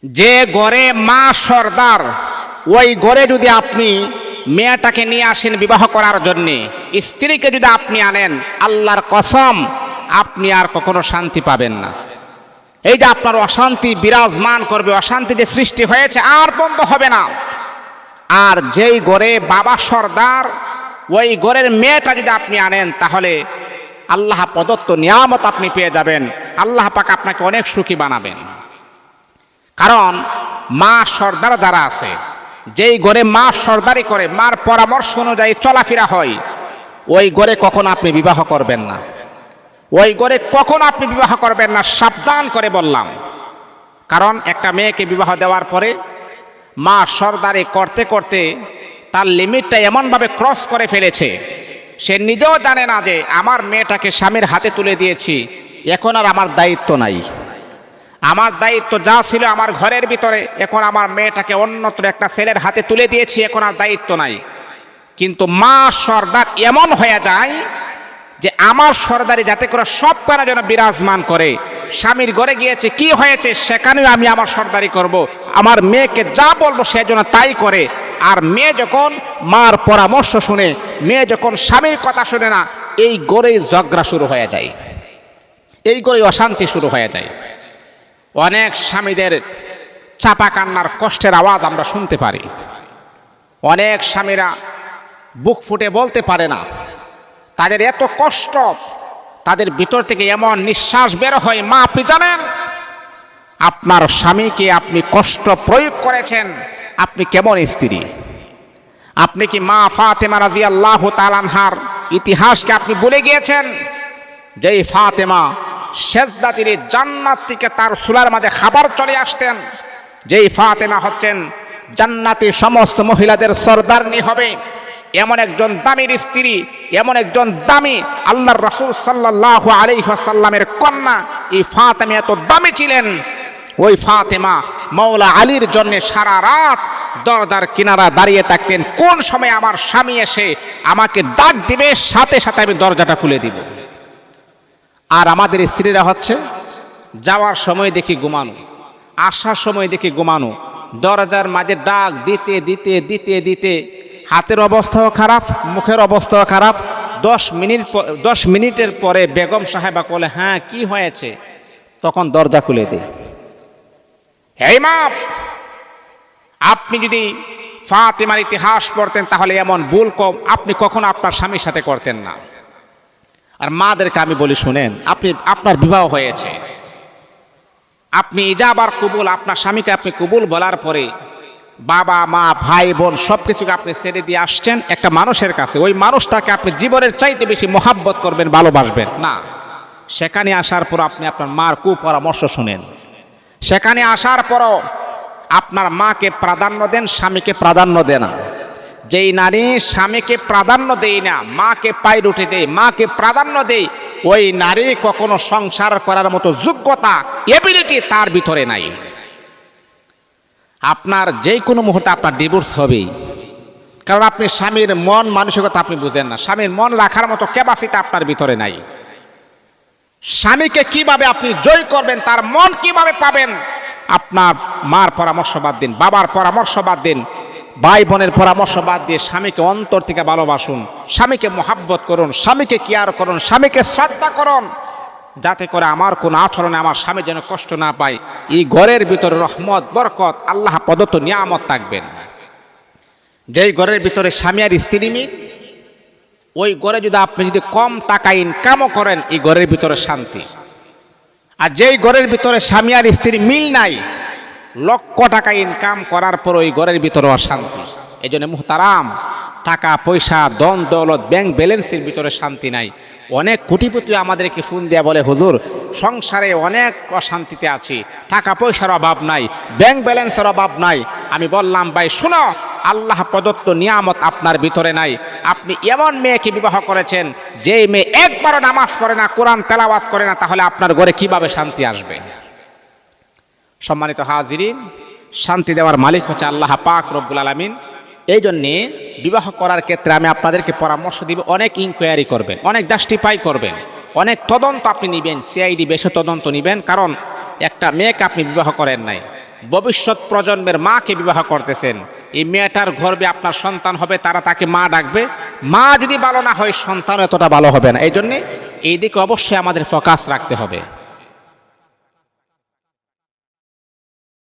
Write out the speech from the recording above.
যে ঘরে মা সর্দার, ওই ঘরে যদি আপনি মেয়েটাকে নিয়ে আসেন বিবাহ করার জন্যে, স্ত্রীকে যদি আপনি আনেন, আল্লাহর কসম আপনি আর কখনো শান্তি পাবেন না। এই যে আপনার অশান্তি বিরাজমান করবে, অশান্তি যে সৃষ্টি হয়েছে আর বন্ধ হবে না। আর যেই ঘরে বাবা সর্দার, ওই ঘরের মেয়েটা যদি আপনি আনেন, তাহলে আল্লাহ প্রদত্ত নিয়ামত আপনি পেয়ে যাবেন। আল্লাহ পাক আপনাকে অনেক সুখী বানাবেন। কারণ মা সর্দার যারা আছে, যেই ঘরে মা সর্দারি করে, মার পরামর্শ অনুযায়ী চলাফেরা হয়, ওই ঘরে কখনো আপনি বিবাহ করবেন না। ওই ঘরে কখনো আপনি বিবাহ করবেন না, সাবধান করে বললাম। কারণ একটা মেয়েকে বিবাহ দেওয়ার পরে মা সর্দারি করতে করতে তার লিমিটটা এমনভাবে ক্রস করে ফেলেছে, সে নিজেও জানে না যে আমার মেয়েটাকে স্বামীর হাতে তুলে দিয়েছি, এখন আর আমার দায়িত্ব নাই। আমার দায়িত্ব যা ছিল আমার ঘরের ভিতরে, এখন আমার মেয়েটাকে অন্যত্র একটা ছেলের হাতে তুলে দিয়েছি, এখন আর দায়িত্ব নাই। কিন্তু মা সর্দার এমন হয়ে যায় যে আমার সর্দারি যাতে করে সব কারণে যেন বিরাজমান করে। স্বামীর ঘরে গিয়েছে, কি হয়েছে, সেখানেও আমি আমার সর্দারি করব। আমার মেয়েকে যা বলবো সে যেন তাই করে। আর মেয়ে যখন মার পরামর্শ শুনে, মেয়ে যখন স্বামীর কথা শুনে না, এই ঘরেই ঝগড়া শুরু হয়ে যায়, এই ঘরেই অশান্তি শুরু হয়ে যায়। অনেক স্বামীদের চাপা কান্নার কষ্টের আওয়াজ আমরা শুনতে পারি। অনেক স্বামীরা বুক ফুটে বলতে পারে না, তাদের এত কষ্ট, তাদের ভিতর থেকে এমন নিঃশ্বাস বের হয়। মা, আপনি জানেন আপনার স্বামীকে আপনি কষ্ট প্রয়োগ করেছেন, আপনি কেমন স্ত্রী? আপনি কি মা ফাতেমা রাদিয়াল্লাহু তাআলা আনহার ইতিহাসকে আপনি ভুলে গিয়েছেন? যেই ফাতেমা সেজদা দিলে জান্নাত থেকে তার চুলার মাঝে খাবার চলে আসতেন, যেই ফাতেমা হচ্ছেন জান্নাতি সমস্ত মহিলাদের সর্দারনি হবে, এমন একজন দামির স্ত্রী, এমন একজন দামি আল্লাহর রাসূল সাল্লাল্লাহু আলাইহি ওয়াসাল্লামের কন্যা। এই ফাতেমা এত দামি ছিলেন, ওই ফাতেমা মাওলা আলীর জন্য সারা রাত দরজার কিনারা দাঁড়িয়ে থাকতেন, কোন সময় আমার স্বামী এসে আমাকে ডাক দিবে, সাথে সাথে আমি দরজাটা খুলে দিব। আর আমাদের স্ত্রীরা হচ্ছে যাওয়ার সময় দেখি ঘুমানো, আসার সময় দেখি ঘুমানো, দরজার মাঝে ডাক দিতে দিতে দিতে দিতে হাতের অবস্থাও খারাপ, মুখের অবস্থাও খারাপ। 10 মিনিটের পরে বেগম সাহেবা বলে, হ্যাঁ কি হয়েছে? তখন দরজা খুলে দেয়। এই মা, আপনি যদি ফাতেমার ইতিহাস পড়তেন তাহলে এমন ভুল আপনি কখনো আপনার স্বামীর সাথে করতেন না। আর মাদেরকে আমি বলি, শুনেন, আপনার বিবাহ হয়েছে, আপনি ইজাবার কবুল, আপনার স্বামীকে আপনি কবুল বলার পরে বাবা মা ভাই বোন সব কিছুকে আপনি ছেড়ে দিয়ে আসছেন একটা মানুষের কাছে। ওই মানুষটাকে আপনি জীবনের চাইতে বেশি মহাব্বত করবেন, ভালোবাসবেন না। সেখানে আসার পর আপনি আপনার মার কুপরামর্শ শুনেন, সেখানে আসার পরও আপনার মাকে প্রাধান্য দেন, স্বামীকে প্রাধান্য দেন না। যেই নারী স্বামীকে প্রাধান্য দেয় না, মাকে পায়রুটি দেয়, মাকে প্রাধান্য দেয়, ওই নারী কখনো সংসার করার মতো যোগ্যতা, এবিলিটি তার ভিতরে নাই। আপনার যে কোনো মুহূর্তে আপনার ডিভোর্স হবেই, কারণ আপনি স্বামীর মন মানসিকতা আপনি বুঝেন না, স্বামীর মন রাখার মতো ক্যাপাসিটি আপনার ভিতরে নাই। স্বামীকে কিভাবে আপনি জয় করবেন, তার মন কিভাবে পাবেন? আপনার মার পরামর্শ বাদ দিন, বাবার পরামর্শ বাদ দিন, ভাই বোনের পরামর্শ বাদ দিয়ে স্বামীকে অন্তর থেকে ভালোবাসুন, স্বামীকে মহাব্বত করুন, স্বামীকে কেয়ার করুন, স্বামীকে শ্রদ্ধা করুন, যাতে করে আমার কোন আচরণে আমার স্বামী যেন কষ্ট না পায়। এই ঘরের ভিতরে রহমত, বরকত, আল্লাহ প্রদত্ত নিয়ামত থাকবেন। যেই ঘরের ভিতরে স্বামী আর স্ত্রী মিল, ওই ঘরে যদি আপনি কম টাকা ইনকামও করেন, এই ঘরের ভিতরে শান্তি। আর যেই ঘরের ভিতরে স্বামী আর স্ত্রী মিল নাই, লক্ষ টাকা ইনকাম করার পর ওই ঘরের ভিতরে অশান্তি। এই জন্য মুহতারাম, টাকা পয়সা ধন দৌলত ব্যাংক ব্যালেন্সের ভিতরে শান্তি নাই। অনেক কোটিপতি আমাদেরকে ফোন দেয়া বলে, হুজুর সংসারে অনেক অশান্তিতে আছি, টাকা পয়সার অভাব নাই, ব্যাংক ব্যালেন্সের অভাব নাই। আমি বললাম, ভাই শুনো, আল্লাহ প্রদত্ত নিয়ামত আপনার ভিতরে নাই। আপনি এমন মেয়েকে বিবাহ করেছেন, যেই মেয়ে একবারও নামাজ পড়ে না, কোরআন তেলাওয়াত করে না, তাহলে আপনার ঘরে কিভাবে শান্তি আসবে? সম্মানিত হাজিরিন, শান্তি দেওয়ার মালিক হচ্ছে আল্লাহ পাক রব্বুল আলামিন। এই জন্যে বিবাহ করার ক্ষেত্রে আমি আপনাদেরকে পরামর্শ দিব, অনেক ইনকোয়ারি করবেন, অনেক জাস্টিফাই করবেন, অনেক তদন্ত আপনি নেবেন, সিআইডি বেশি তদন্ত নেবেন। কারণ একটা মেয়েকে আপনি বিবাহ করেন নাই, ভবিষ্যৎ প্রজন্মের মাকে বিবাহ করতেছেন। এই মেয়েটার গর্ভে আপনার সন্তান হবে, তারা তাকে মা ডাকবে। মা যদি ভালো না হয়, সন্তান এতটা ভালো হবে না। এই জন্যে এই দিকে অবশ্যই আমাদের ফোকাস রাখতে হবে।